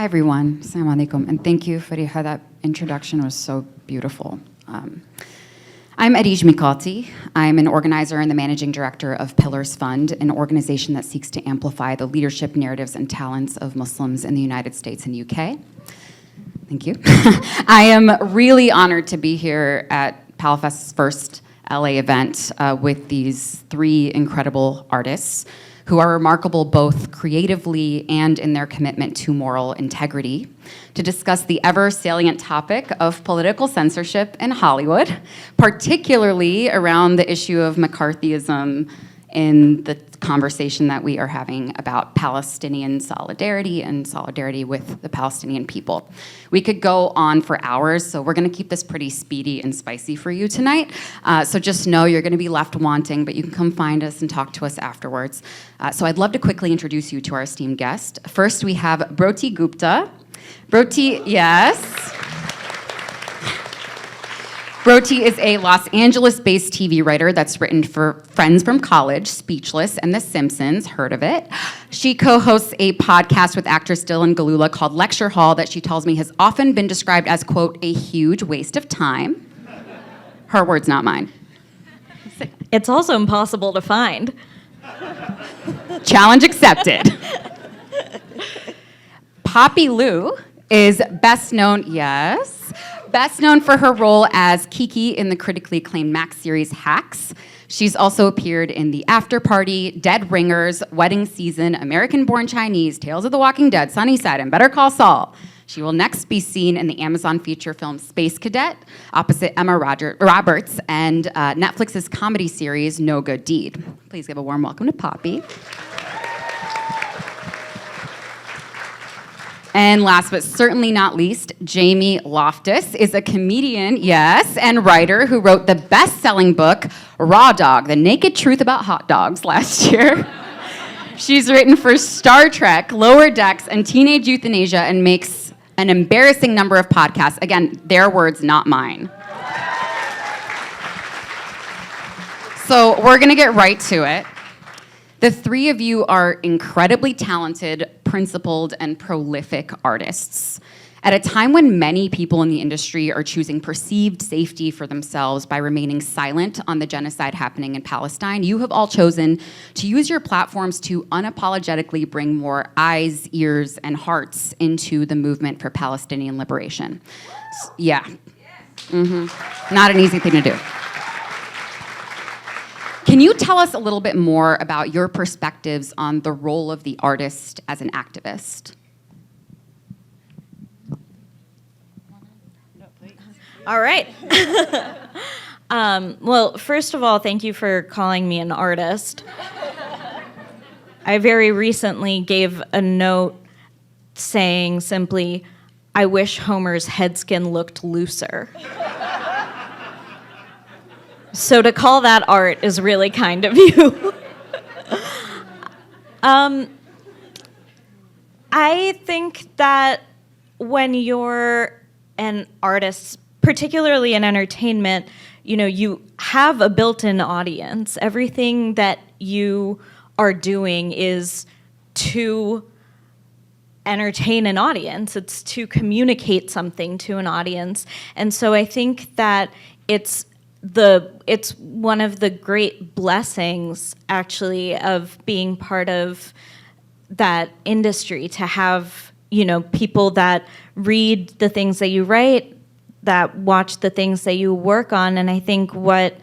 Hi, everyone. Assalamu alaikum. And thank you, Fariha. That introduction was so beautiful. I'm Arij Mikati. I'm an organizer and the managing director of Pillars Fund, an organization that seeks to amplify the leadership narratives and talents of Muslims in the United States and UK. Thank you. I am really honored to be here at PalFest's first LA event with these three incredible artists who are remarkable both creatively and in their commitment to moral integrity, to discuss the ever-salient topic of political censorship in Hollywood, particularly around the issue of McCarthyism in the conversation that we are having about Palestinian solidarity and solidarity with the Palestinian people. We could go on for hours, so we're gonna keep this pretty speedy and spicy for you tonight. So just know you're gonna be left wanting, but you can come find us and talk to us afterwards. So I'd love to quickly introduce you to our esteemed guest. First, we have Broti Gupta. Broti, yes. Broti is a Los Angeles-based TV writer that's written for Friends from College, Speechless, and The Simpsons, heard of it. She co-hosts a podcast with actress Dylan Galula called Lecture Hall that she tells me has often been described as, quote, a huge waste of time. Her words, not mine. It's also impossible to find. Challenge accepted. Poppy Liu is best known for her role as Kiki in the critically acclaimed Max series Hacks. She's also appeared in The After Party, Dead Ringers, Wedding Season, American Born Chinese, Tales of the Walking Dead, Sunnyside, and Better Call Saul. She will next be seen in the Amazon feature film Space Cadet, opposite Emma Roberts, and Netflix's comedy series No Good Deed. Please give a warm welcome to Poppy. And last but certainly not least, Jamie Loftus is a comedian, yes, and writer who wrote the best-selling book, Raw Dog, The Naked Truth About Hot Dogs last year. She's written for Star Trek, Lower Decks, and Teenage Euthanasia, and makes an embarrassing number of podcasts. Again, their words, not mine. So we're gonna get right to it. The three of you are incredibly talented, principled, and prolific artists. At a time when many people in the industry are choosing perceived safety for themselves by remaining silent on the genocide happening in Palestine, you have all chosen to use your platforms to unapologetically bring more eyes, ears, and hearts into the movement for Palestinian liberation. Yeah. Not an easy thing to do. Can you tell us a little bit more about your perspectives on the role of the artist as an activist? All right. Well, first of all, thank you for calling me an artist. I very recently gave a note saying simply, I wish Homer's head skin looked looser. So to call that art is really kind of you. I think that when you're an artist, particularly in entertainment, you know, you have a built-in audience. Everything that you are doing is to entertain an audience. It's to communicate something to an audience. And so I think that it's one of the great blessings, actually, of being part of that industry, to have, you know, people that read the things that you write, that watch the things that you work on. And I think what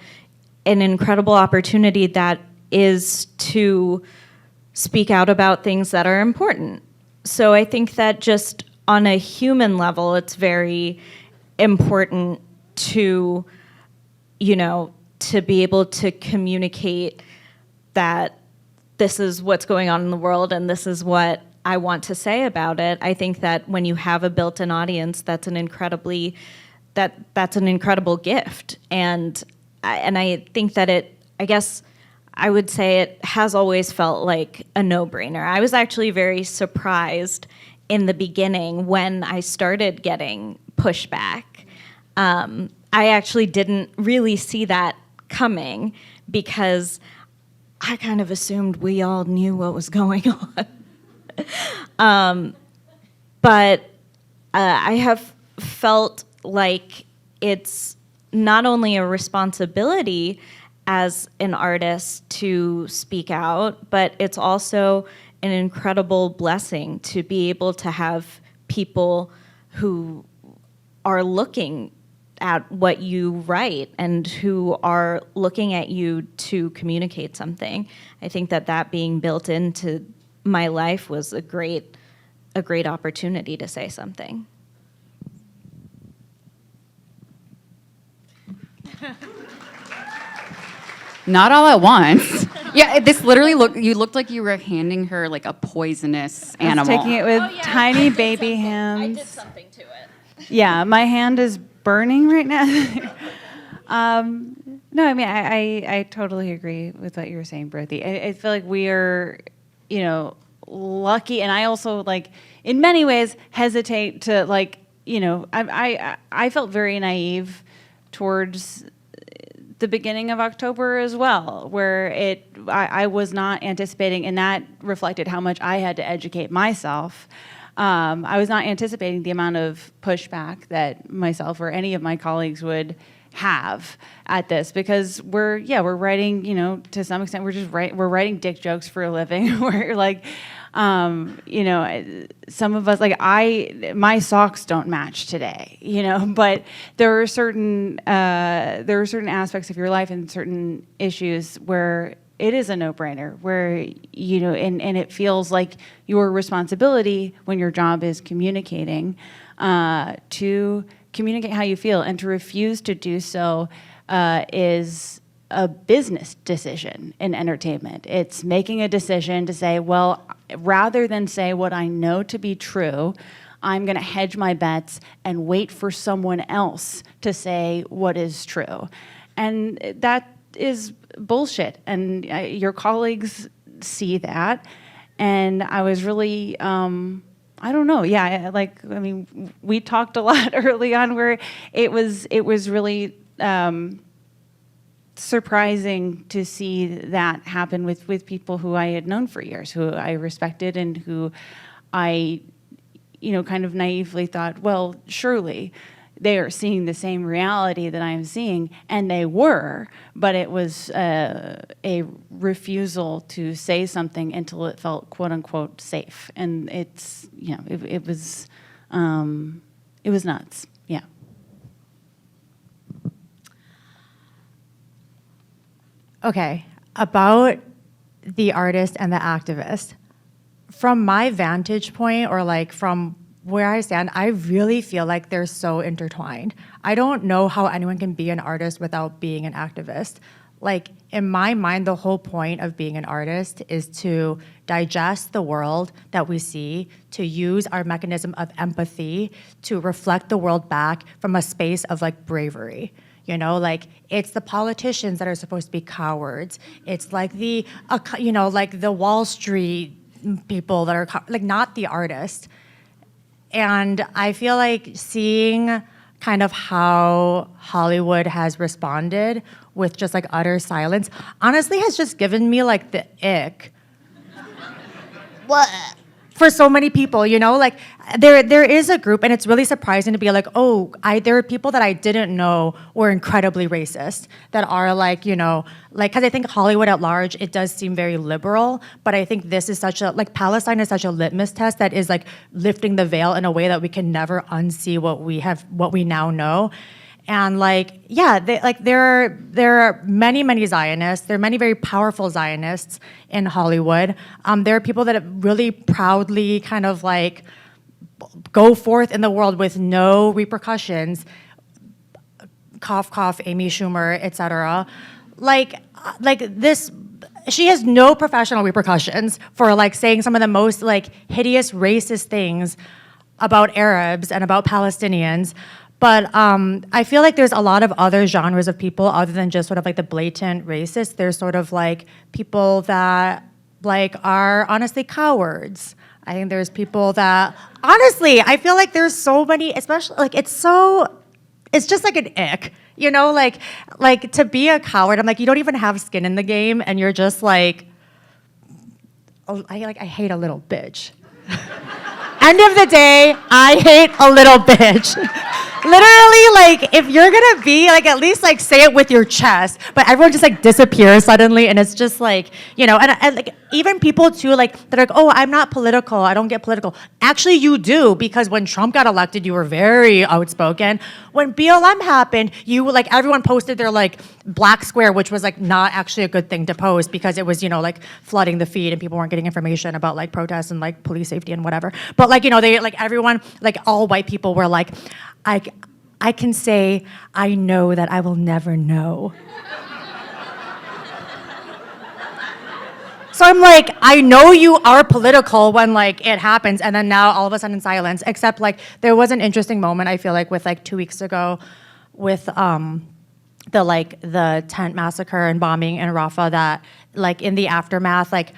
an incredible opportunity that is to speak out about things that are important. So I think that just on a human level, it's very important to, you know, to be able to communicate that this is what's going on in the world and this is what I want to say about it. I think that when you have a built-in audience, that's an incredible gift. And I think that I guess I would say it has always felt like a no-brainer. I was actually very surprised in the beginning when I started getting pushback. I actually didn't really see that coming because I kind of assumed we all knew what was going on. but I have felt like it's not only a responsibility as an artist to speak out, but it's also an incredible blessing to be able to have people who are looking at what you write and who are looking at you to communicate something. I think that being built into my life was a great opportunity to say something. Not all at once. Yeah, this literally you looked like you were handing her like a poisonous I was animal. taking it with tiny baby hands. I did something to it. Yeah, my hand is burning right now. No, I mean, I totally agree with what you were saying, Broti. I feel like we are, lucky, and I also, in many ways, hesitate to, I felt very naive towards the beginning of October as well, where I was not anticipating, and that reflected how much I had to educate myself. I was not anticipating the amount of pushback that myself or any of my colleagues would have at this, because we're writing, to some extent we're writing dick jokes for a living. We're like, some of us, my socks don't match today, but there are certain aspects of your life and certain issues where it is a no-brainer, where, and it feels like your responsibility when your job is communicating, to communicate how you feel, and to refuse to do so is a business decision in entertainment. It's making a decision to say, well, rather than say what I know to be true, I'm going to hedge my bets and wait for someone else to say what is true. And that is bullshit. And your colleagues see that. And I was really, I don't know. Yeah, we talked a lot early on where it was really surprising to see that happen with people who I had known for years, who I respected, and who I, kind of naively thought, well, surely they are seeing the same reality that I'm seeing, and they were, but it was a refusal to say something until it felt quote unquote safe, and it's it was nuts. Yeah. Okay, about the artist and the activist. From my vantage point, or from where I stand, I really feel like they're so intertwined. I don't know how anyone can be an artist without being an activist. In my mind, the whole point of being an artist is to digest the world that we see, to use our mechanism of empathy to reflect the world back from a space of bravery. It's the politicians that are supposed to be cowards. It's the Wall Street people that are not the artist. And I feel like seeing kind of how Hollywood has responded with just utter silence honestly has just given me the ick. What? For so many people, there is a group, and it's really surprising to be there are people that I didn't know were incredibly racist, that are because I think Hollywood at large, it does seem very liberal, but I think this is such a, Palestine is such a litmus test that is lifting the veil in a way that we can never unsee what we now know. And there are many Zionists. There are many very powerful Zionists in Hollywood. There are people that really proudly kind of go forth in the world with no repercussions. Cough, cough, Amy Schumer, etc. This, she has no professional repercussions for saying some of the most hideous racist things about Arabs and about Palestinians. But I feel like there's a lot of other genres of people other than just sort of the blatant racists. There's sort of people that are honestly cowards. I think there's people that, honestly, I feel like there's so many, especially it's just an ick, to be a coward. I'm you don't even have skin in the game, and you're just oh, I hate a little bitch. End of the day, I hate a little bitch. Literally, like, if you're gonna be, like, at least, like, say it with your chest. But everyone just, like, disappears suddenly, and it's just, like, you know, and like, even people, too, like, they're like, oh, I'm not political, I don't get political. Actually, you do, because when Trump got elected, you were very outspoken. When BLM happened, you, like, everyone posted their, like, black square, which was, like, not actually a good thing to post, because it was, you know, like, flooding the feed, and people weren't getting information about, like, protests and, like, police safety and whatever. But, like, you know, they, like, everyone, like, all white people were like, I can say, I know that I will never know. So I'm like, I know you are political when, like, it happens, and then now all of a sudden silence, except, like, there was an interesting moment, I feel like, with, like, 2 weeks ago with the tent massacre and bombing in Rafah, that, like, in the aftermath, like,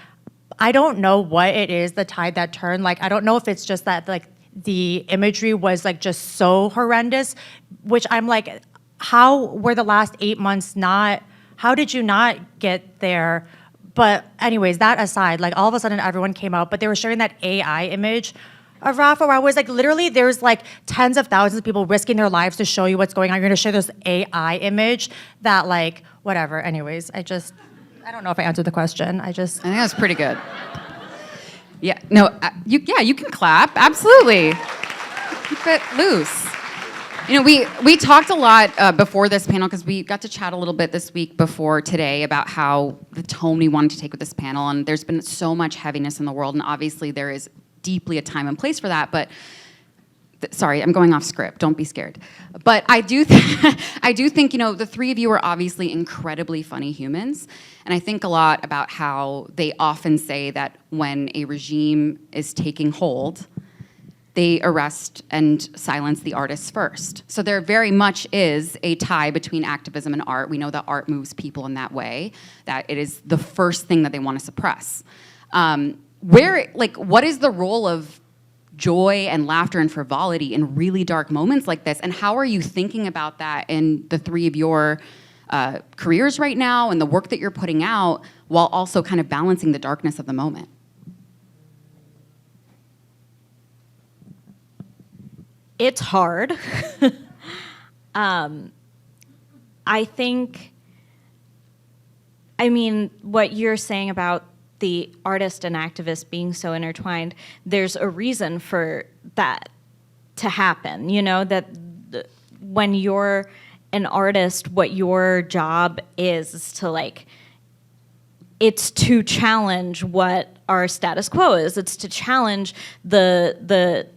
I don't know what it is, the tide that turned. Like, I don't know if it's just that, like, the imagery was, like, just so horrendous, which I'm like, how were the last 8 months not, how did you not get there? But anyways, that aside, like, all of a sudden everyone came out, but they were sharing that AI image of Rafah, where I was like, literally, there's, like, tens of thousands of people risking their lives to show you what's going on. You're gonna share this AI image that, like, whatever. Anyways, I don't know if I answered the question. I think that was pretty good. Yeah, no, you can clap, absolutely. Keep it loose. You know, we talked a lot before this panel, because we got to chat a little bit this week before today about how the tone we wanted to take with this panel, and there's been so much heaviness in the world, and obviously there is deeply a time and place for that, but sorry, I'm going off script, don't be scared. But I do think, you know, the three of you are obviously incredibly funny humans, and I think a lot about how they often say that when a regime is taking hold, they arrest and silence the artists first. So there very much is a tie between activism and art. We know that art moves people in that way, that it is the first thing that they want to suppress. What is the role of joy and laughter and frivolity in really dark moments like this? And how are you thinking about that in the three of your careers right now and the work that you're putting out, while also kind of balancing the darkness of the moment? It's hard. I think, I mean, what you're saying about the artist and activist being so intertwined, there's a reason for that to happen. You know, that when you're an artist, what your job is to, like, it's to challenge what our status quo is. It's to challenge the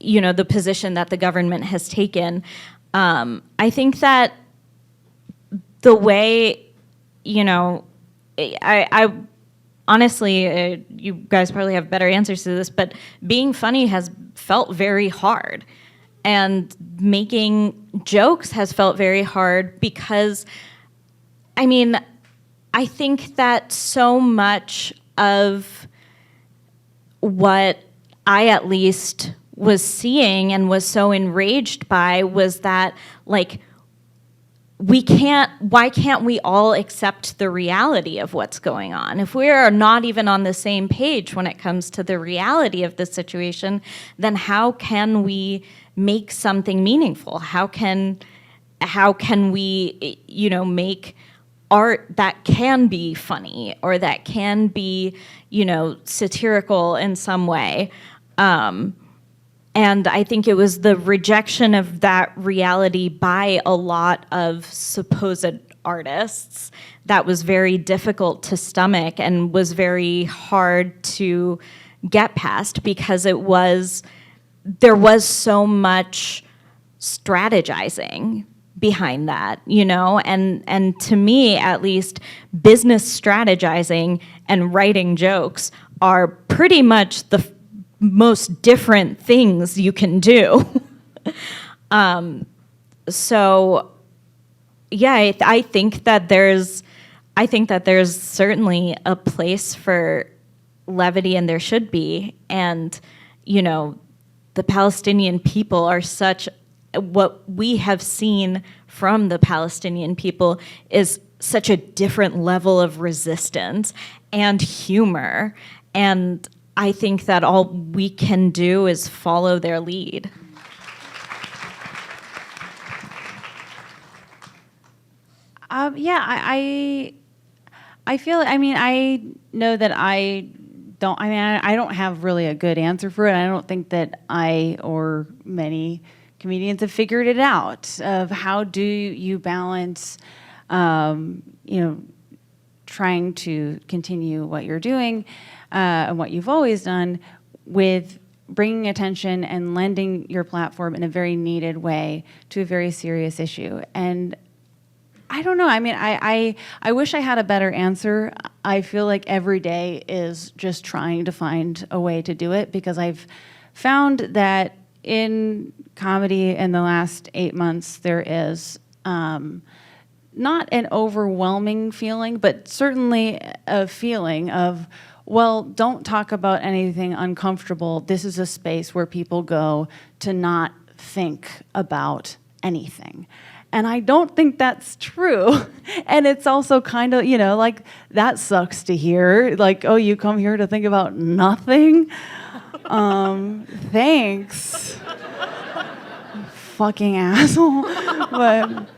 you know, the position that the government has taken. I think that the way, you know, I honestly, you guys probably have better answers to this, but being funny has felt very hard. And making jokes has felt very hard because, I mean, I think that so much of what I at least was seeing and was so enraged by was that, like, why can't we all accept the reality of what's going on? If we are not even on the same page when it comes to the reality of the situation, then how can we make something meaningful? How can we, you know, make art that can be funny or that can be, you know, satirical in some way? And I think it was the rejection of that reality by a lot of supposed artists that was very difficult to stomach and was very hard to get past, because there was so much strategizing behind that, you know? And to me, at least, business strategizing and writing jokes are pretty much the most different things you can do. So yeah, I think that there's certainly a place for levity, and there should be. And, you know, the Palestinian people are what we have seen from the Palestinian people is such a different level of resistance and humor. And I think that all we can do is follow their lead. I feel, I mean, I know that I don't have really a good answer for it. I don't think that I or many comedians have figured it out of how do you balance, trying to continue what you're doing and what you've always done with bringing attention and lending your platform in a very needed way to a very serious issue. And I don't know. I mean, I wish I had a better answer. I feel like every day is just trying to find a way to do it, because I've found that in comedy in the last 8 months, there is not an overwhelming feeling, but certainly a feeling of, well, don't talk about anything uncomfortable. This is a space where people go to not think about anything. And I don't think that's true. And it's also kind of, like, that sucks to hear. Like, oh, you come here to think about nothing? Thanks. Fucking asshole. But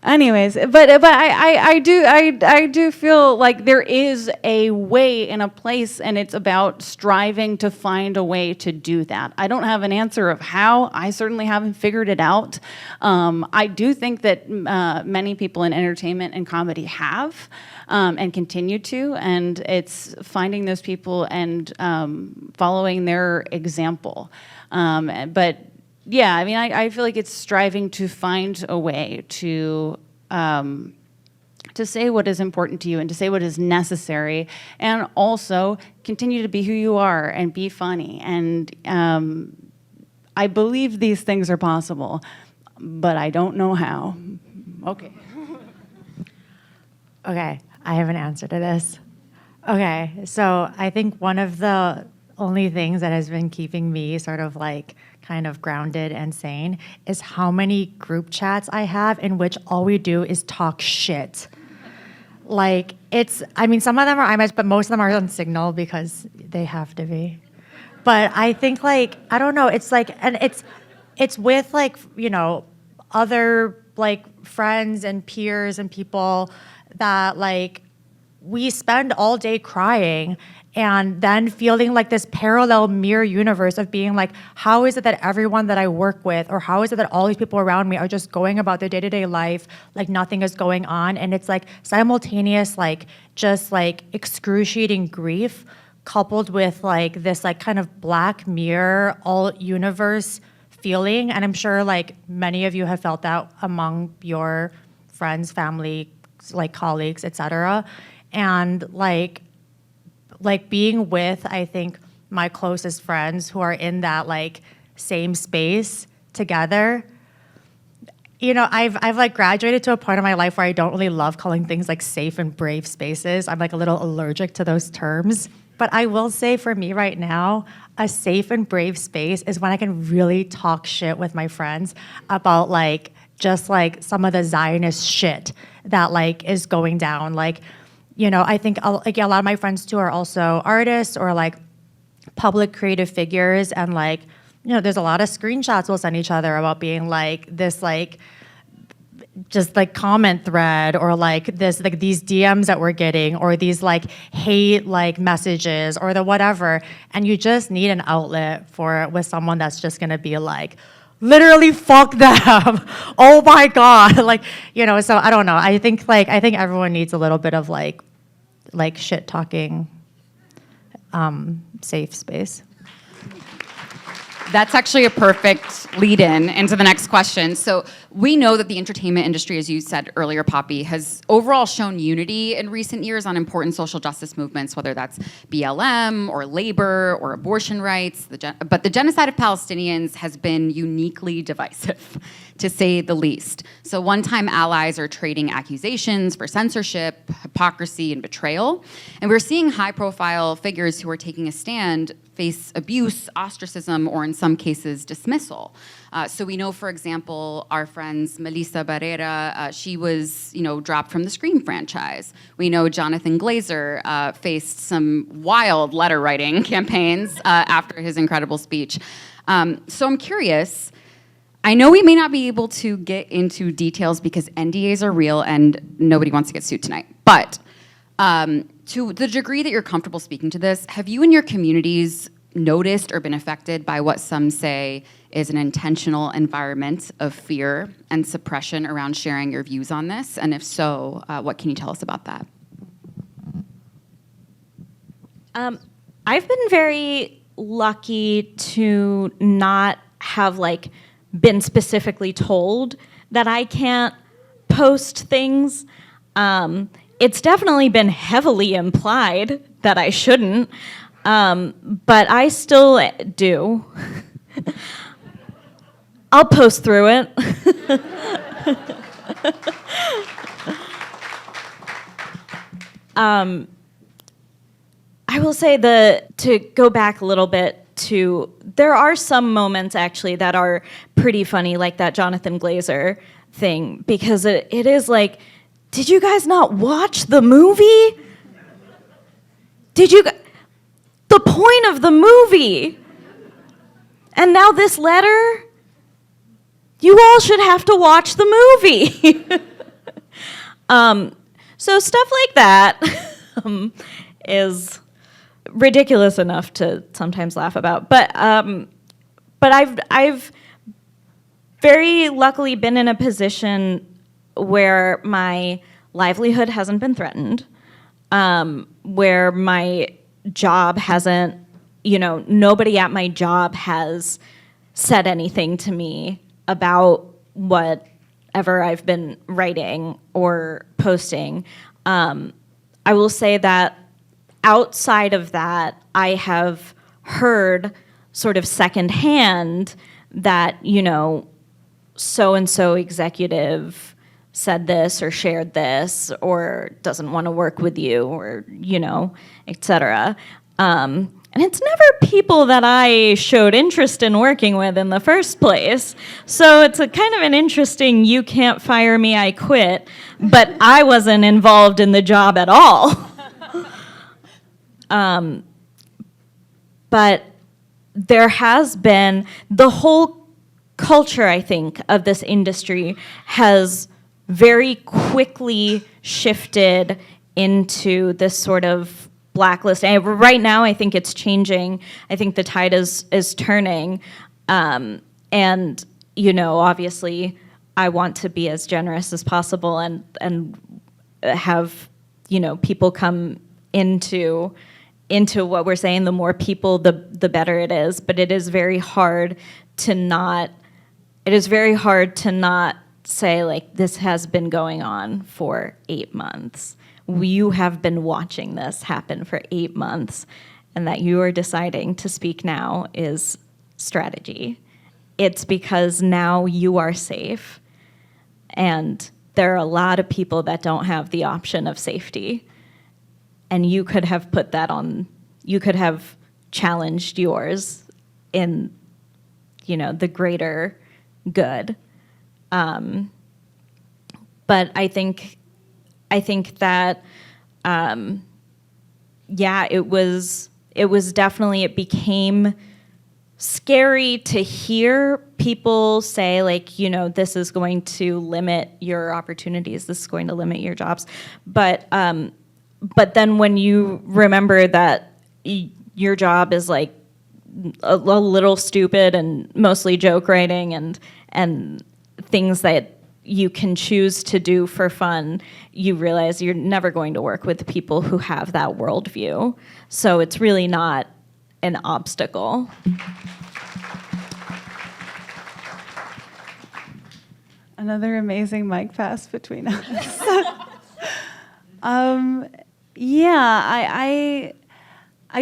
anyways, but I do feel like there is a way and a place, and it's about striving to find a way to do that. I don't have an answer of how. I certainly haven't figured it out. I do think that many people in entertainment and comedy have and continue to, and it's finding those people and following their example. But yeah, I mean, I feel like it's striving to find a way to say what is important to you and to say what is necessary, and also continue to be who you are and be funny. And I believe these things are possible, but I don't know how. Okay. Okay, I have an answer to this. Okay, so I think one of the only things that has been keeping me sort of like kind of grounded and sane is how many group chats I have in which all we do is talk shit. Like, I mean, some of them are iMessage, but most of them are on Signal because they have to be. But I think, like, I don't know, it's like, and it's with, like, other, like, friends and peers and people that, like, we spend all day crying and then feeling like this parallel mirror universe of being like, how is it that everyone that I work with, or how is it that all these people around me are just going about their day-to-day life like nothing is going on? And it's like simultaneous, like just like excruciating grief coupled with like this like kind of Black Mirror all universe feeling. And I'm sure like many of you have felt that among your friends, family, like colleagues, etc. And like being with, I think, my closest friends who are in that like same space together. I've like graduated to a point in my life where I don't really love calling things like safe and brave spaces. I'm like a little allergic to those terms. But I will say for me right now, a safe and brave space is when I can really talk shit with my friends about like just like some of the Zionist shit that like is going down. Like, I think a lot of my friends too are also artists or like public creative figures, and like, there's a lot of screenshots we'll send each other about being like this like just like comment thread, or like this like these DMs that we're getting, or these like hate like messages or the whatever, and you just need an outlet for it with someone that's just gonna be like, literally fuck them. Oh my God. Like, so I don't know. I think everyone needs a little bit of like shit talking safe space. That's actually a perfect lead-in into the next question. So we know that the entertainment industry, as you said earlier, Poppy, has overall shown unity in recent years on important social justice movements, whether that's BLM or labor or abortion rights. But the genocide of Palestinians has been uniquely divisive, to say the least. So one-time allies are trading accusations for censorship, hypocrisy, and betrayal. And we're seeing high-profile figures who are taking a stand face abuse, ostracism, or in some cases, dismissal. So we know, for example, our friends Melissa Barrera, she was, dropped from the Scream franchise. We know Jonathan Glazer faced some wild letter writing campaigns after his incredible speech. So I'm curious, I know we may not be able to get into details because NDAs are real and nobody wants to get sued tonight, but to the degree that you're comfortable speaking to this, have you in your communities noticed or been affected by what some say is an intentional environment of fear and suppression around sharing your views on this? And if so, what can you tell us about that? I've been very lucky to not have been specifically told that I can't post things. It's definitely been heavily implied that I shouldn't, but I still do. I'll post through it. I will say to go back a little bit there are some moments actually that are pretty funny, like that Jonathan Glazer thing, because it is like, did you guys not watch the movie? The point of the movie? And now this letter? You all should have to watch the movie. So stuff like that is ridiculous enough to sometimes laugh about. But I've very luckily been in a position where my livelihood hasn't been threatened, where my job hasn't, nobody at my job has said anything to me about whatever I've been writing or posting. I will say that outside of that, I have heard sort of secondhand that, so-and-so executive said this or shared this or doesn't want to work with you or, et cetera. And it's never people that I showed interest in working with in the first place. So it's a kind of an interesting, you can't fire me, I quit, but I wasn't involved in the job at all. But there has been, the whole culture, I think, of this industry has very quickly shifted into this sort of blacklist. And right now, I think it's changing. I think the tide is turning. And, obviously, I want to be as generous as possible and have, people come into what we're saying. The more people, the better it is. But it is very hard to not say, this has been going on for 8 months. You have been watching this happen for 8 months, and that you are deciding to speak now is strategy. It's because now you are safe, and there are a lot of people that don't have the option of safety. And you could have put that on, you could have challenged yours in, the greater good. But I think that, it became scary to hear people say, this is going to limit your opportunities, this is going to limit your jobs. But then when you remember that your job is a little stupid and mostly joke writing and things that you can choose to do for fun, you realize you're never going to work with people who have that worldview. So it's really not an obstacle. Another amazing mic pass between us. I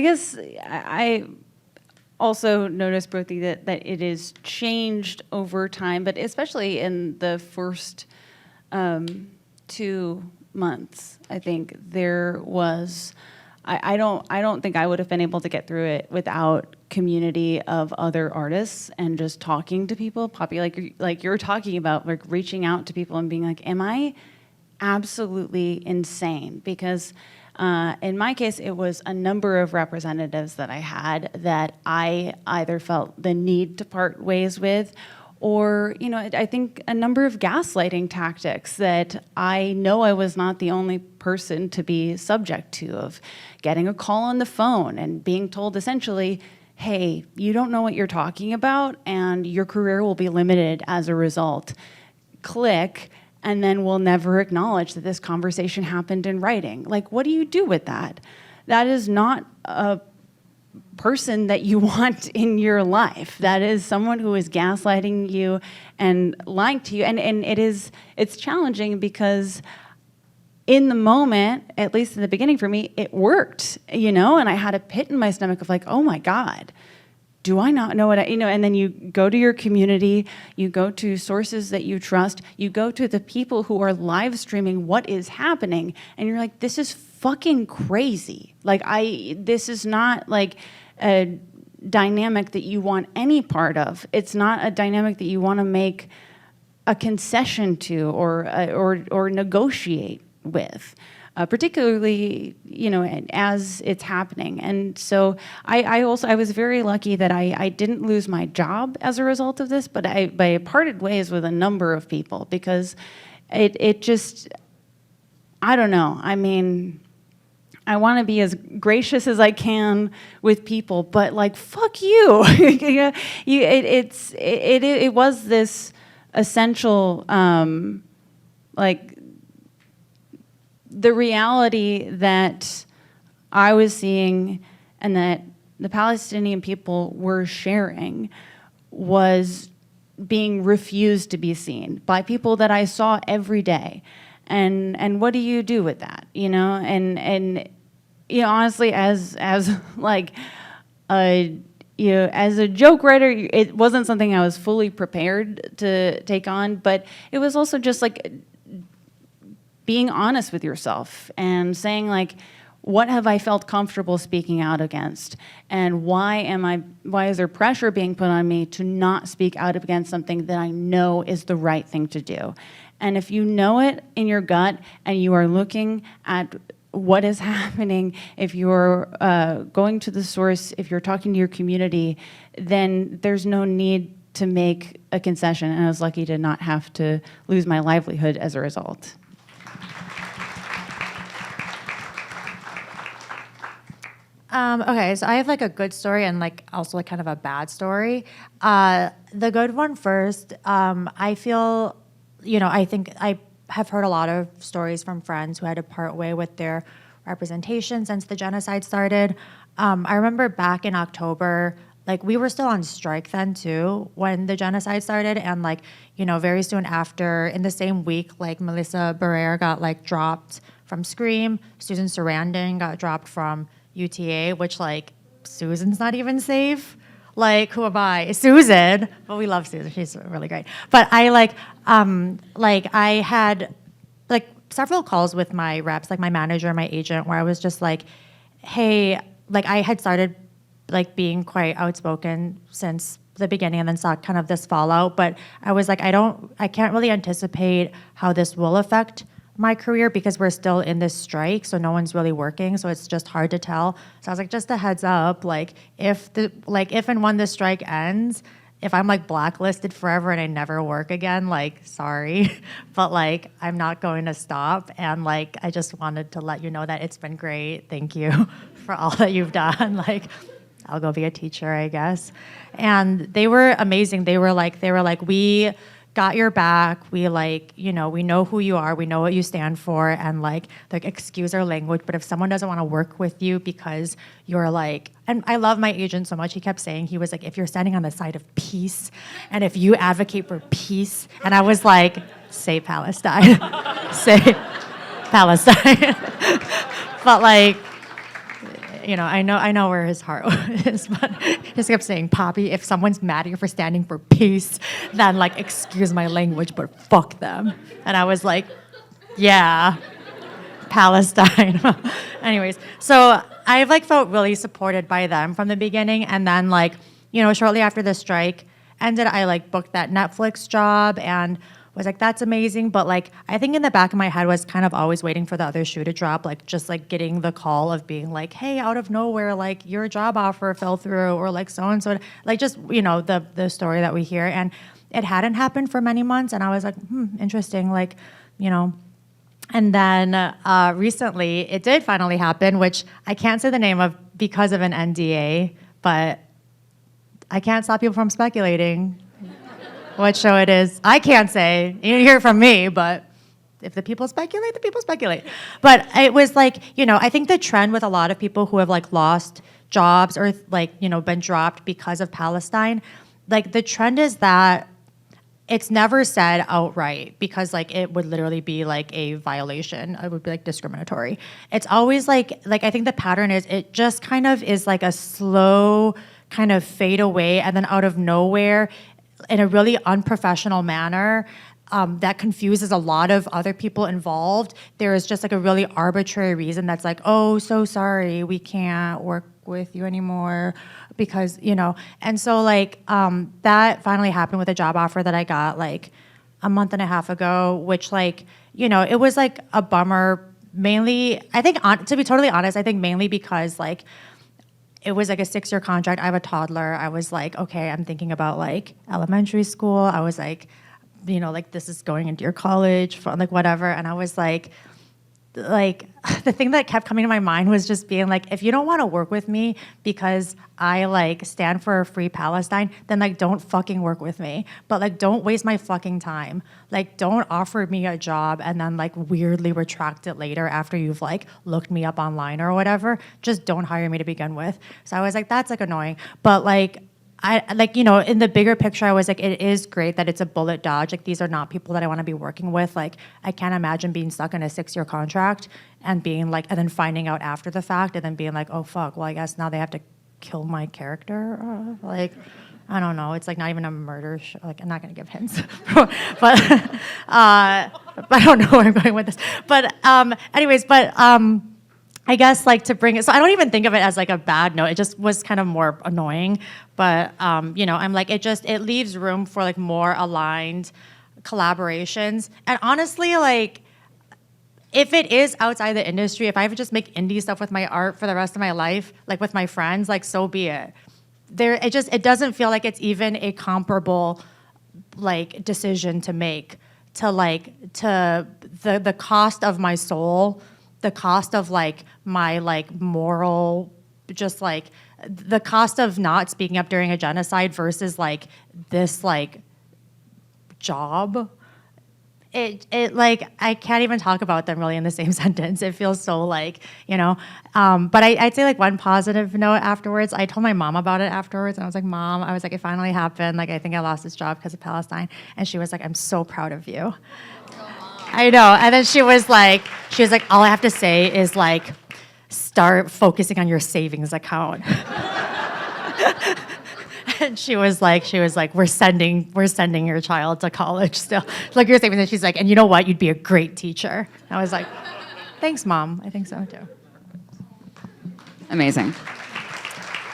guess I also noticed, Broti, that it is changed over time, but especially in the first 2 months, I think there was I don't think I would have been able to get through it without community of other artists and just talking to people, Poppy, like you're talking about, like reaching out to people and being like, am I absolutely insane? Because in my case, it was a number of representatives that I had that I either felt the need to part ways with, or, you know, I think a number of gaslighting tactics that I know I was not the only person to be subject to, of getting a call on the phone and being told essentially, hey, you don't know what you're talking about and your career will be limited as a result. Click, and then we'll never acknowledge that this conversation happened in writing. Like, what do you do with that? That is not a person that you want in your life. That is someone who is gaslighting you and lying to you. And it's challenging because in the moment, at least in the beginning for me, it worked, you know, and I had a pit in my stomach of like, oh my God, do I not know what you know, and then you go to your community, you go to sources that you trust, you go to the people who are live streaming what is happening, and you're like, this is fucking crazy. Like, this is not like a dynamic that you want any part of. It's not a dynamic that you want to make a concession to or negotiate with. Particularly, you know, as it's happening. And so I was very lucky that I didn't lose my job as a result of this, but I parted ways with a number of people because it just, I don't know. I mean, I want to be as gracious as I can with people, but like, fuck you. It was this essential, like, the reality that I was seeing and that the Palestinian people were sharing was being refused to be seen by people that I saw every day. And what do you do with that? You know, and you know, honestly, as like a, you know, as a joke writer, it wasn't something I was fully prepared to take on, but it was also just like being honest with yourself and saying, like, what have I felt comfortable speaking out against? And why is there pressure being put on me to not speak out against something that I know is the right thing to do? And if you know it in your gut and you are looking at what is happening, if you're going to the source, if you're talking to your community, then there's no need to make a concession. And I was lucky to not have to lose my livelihood as a result. Okay, so I have like a good story and like also like kind of a bad story. The good one first. I feel, you know, I think I have heard a lot of stories from friends who had to part way with their representation since the genocide started. I remember back in October, like we were still on strike then too when the genocide started, and like, you know, very soon after, in the same week, like Melissa Barrera got like dropped from Scream, Susan Sarandon got dropped from UTA, which like Susan's not even safe. Like, who am I? Susan. Well, we love Susan. She's really great. But I like I had like several calls with my reps, like my manager, my agent, where I was just like, hey, like I had started like being quite outspoken since the beginning and then saw kind of this fallout. But I was like, I can't really anticipate how this will affect my career because we're still in this strike, so no one's really working, so it's just hard to tell. So I was like, just a heads up, like if and when the strike ends, if I'm like blacklisted forever and I never work again, like sorry, but like I'm not going to stop. And like I just wanted to let you know that it's been great. Thank you for all that you've done. Like I'll go be a teacher, I guess. And they were amazing. They were like, we got your back. We like, you know, we know who you are. We know what you stand for. And like, excuse our language, but if someone doesn't want to work with you because you're like, and I love my agent so much. He kept saying, he was like, if you're standing on the side of peace and if you advocate for peace, and I was like, say Palestine, say Palestine. But like, you know, I know where his heart is, but he just kept saying, Poppy, if someone's mad at you for standing for peace, then like, excuse my language, but fuck them. And I was like, yeah, Palestine. Anyways, so I've like felt really supported by them from the beginning. And then like, you know, shortly after the strike ended, I like booked that Netflix job and was like, that's amazing. But like, I think in the back of my head was kind of always waiting for the other shoe to drop, like just like getting the call of being like, hey, out of nowhere, like your job offer fell through, or like so-and-so, like just, you know, the story that we hear. And it hadn't happened for many months. And I was like, interesting, like, you know. And then recently it did finally happen, which I can't say the name of because of an NDA, but I can't stop people from speculating what show it is. I can't say. You didn't hear it from me, but if the people speculate, the people speculate. But it was like, you know, I think the trend with a lot of people who have like lost jobs or like, you know, been dropped because of Palestine, like the trend is that it's never said outright because like it would literally be like a violation. It would be like discriminatory. It's always like I think the pattern is it just kind of is like a slow kind of fade away, and then out of nowhere in a really unprofessional manner that confuses a lot of other people involved. There is just like a really arbitrary reason that's like, oh, so sorry, we can't work with you anymore because, you know. And so like that finally happened with a job offer that I got like a month and a half ago, which like, you know, it was like a bummer mainly, I think, to be totally honest, I think mainly because like it was like a 6-year contract. I have a toddler. I was like, okay, I'm thinking about like elementary school. I was like, you know, like this is going into your college, for, like whatever. And I was like the thing that kept coming to my mind was just being like, if you don't want to work with me because I like stand for a free Palestine, then like don't fucking work with me. But like don't waste my fucking time. Like don't offer me a job and then like weirdly retract it later after you've like looked me up online or whatever. Just don't hire me to begin with. So I was like, that's like annoying. But like I like, you know, in the bigger picture, I was like, it is great that it's a bullet dodge. Like these are not people that I want to be working with. Like I can't imagine being stuck in a 6-year contract and being like, and then finding out after the fact and then being like, oh fuck, well I guess now they have to kill my character. Like, I don't know. It's like not even a murder show. Like I'm not gonna give hints, but I don't know where I'm going with this. But anyways, I guess like to bring it, so I don't even think of it as like a bad note. It just was kind of more annoying. But you know, I'm like, it leaves room for like more aligned collaborations. And honestly, like if it is outside the industry, if I would just make indie stuff with my art for the rest of my life, like with my friends, like so be it. It doesn't feel like it's even a comparable like decision to make to the cost of my soul, the cost of like my like moral, just like the cost of not speaking up during a genocide versus like this like job. It like I can't even talk about them really in the same sentence. It feels so like, you know. But I'd say like one positive note afterwards. I told my mom about it afterwards, and I was like, Mom, I was like, it finally happened. Like I think I lost this job because of Palestine, and she was like, I'm so proud of you. I know. And then she was like, all I have to say is like, start focusing on your savings account. And she was like, we're sending your child to college still. Like your savings. And she's like, and you know what? You'd be a great teacher. And I was like, thanks, Mom. I think so too. Amazing.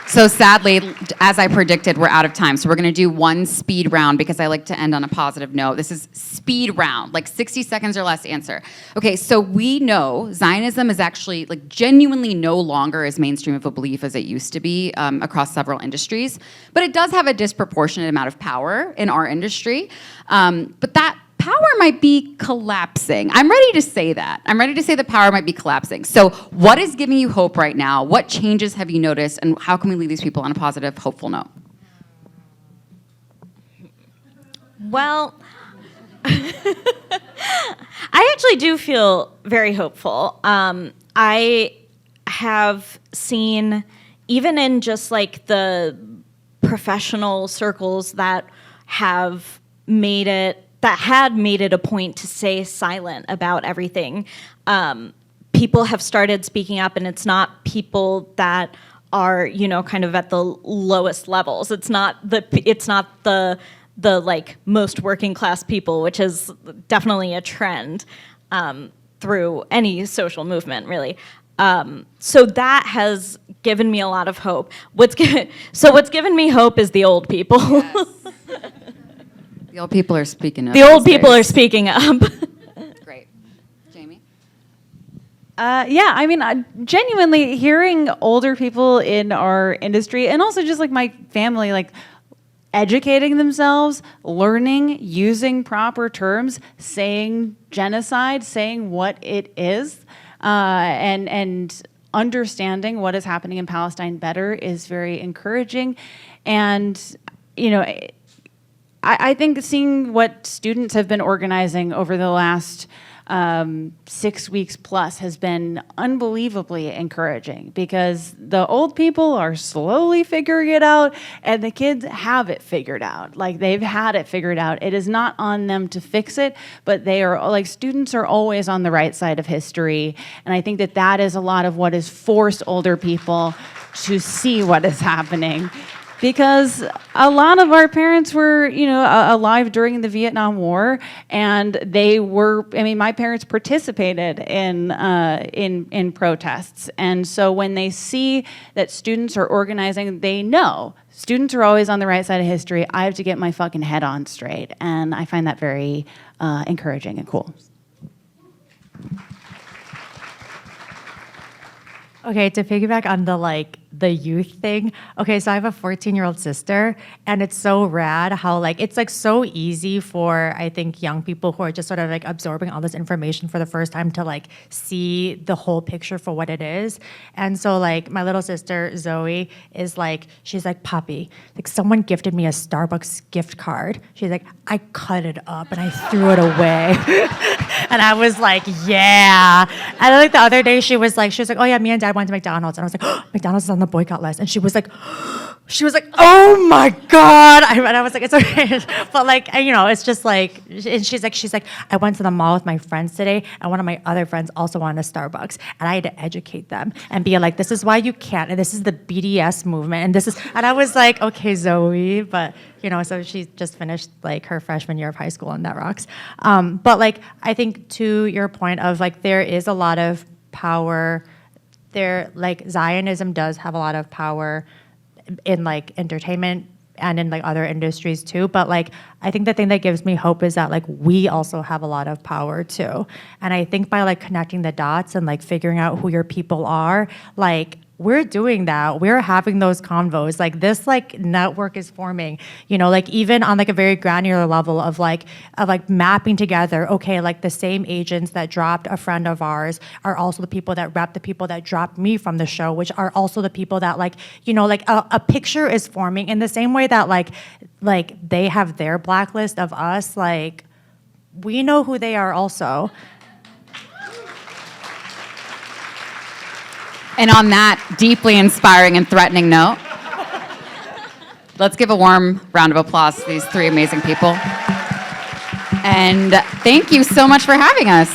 So sadly, as I predicted, we're out of time. So we're going to do one speed round because I like to end on a positive note. This is speed round, like 60 seconds or less answer. Okay, so we know Zionism is actually like genuinely no longer as mainstream of a belief as it used to be across several industries. But it does have a disproportionate amount of power in our industry. But that power might be collapsing. I'm ready to say that. I'm ready to say the power might be collapsing. So what is giving you hope right now? What changes have you noticed? And how can we leave these people on a positive, hopeful note? Well, I actually do feel very hopeful. I have seen, even in just like the professional circles that had made it a point to stay silent about everything. People have started speaking up, and it's not people that are, you know, kind of at the lowest levels. It's not the like most working class people, which is definitely a trend through any social movement, really. So that has given me a lot of hope. What's given me hope is the old people. Yes. The old people are speaking up. The old these people are days. speaking up. Great. Jamie? Yeah, I mean, genuinely hearing older people in our industry and also just like my family, like educating themselves, learning, using proper terms, saying genocide, saying what it is, and understanding what is happening in Palestine better is very encouraging. And, you know, I think seeing what students have been organizing over the last 6 weeks plus has been unbelievably encouraging because the old people are slowly figuring it out and the kids have it figured out. Like they've had it figured out. It is not on them to fix it, but they are like students are always on the right side of history. And I think that that is a lot of what has forced older people to see what is happening. Because a lot of our parents were, you know, alive during the Vietnam War, and they were. I mean, my parents participated in protests, and so when they see that students are organizing, they know students are always on the right side of history. I have to get my fucking head on straight, and I find that very encouraging and cool. Okay, to piggyback on the youth thing. Okay, so I have a 14-year-old sister, and it's so rad how it's so easy for I think young people who are just sort of absorbing all this information for the first time to see the whole picture for what it is. And so my little sister Zoe is she's Poppy, someone gifted me a Starbucks gift card. She's I cut it up and I threw it away. And I was yeah. And then the other day she was like, oh yeah, me and Dad went to McDonald's, and I was like, oh, McDonald's is on the boycott list, and she was like, oh my God. And I was like, it's okay, but it's just and she's like, I went to the mall with my friends today, and one of my other friends also wanted a Starbucks, and I had to educate them and be like, this is why you can't, and this is the BDS movement, and this is, and I was like, okay, Zoe, but so she just finished her freshman year of high school, and that rocks. But I think to your point of there is a lot of power there, Zionism does have a lot of power in entertainment and in other industries too. But I think the thing that gives me hope is that we also have a lot of power too. And I think by connecting the dots and figuring out who your people are, we're doing that. We're having those convos. This network is forming, even on a very granular level of mapping together, okay, the same agents that dropped a friend of ours are also the people that rep the people that dropped me from the show, which are also the people that a picture is forming in the same way that they have their blacklist of us, we know who they are also. And on that deeply inspiring and threatening note, let's give a warm round of applause to these three amazing people. And thank you so much for having us.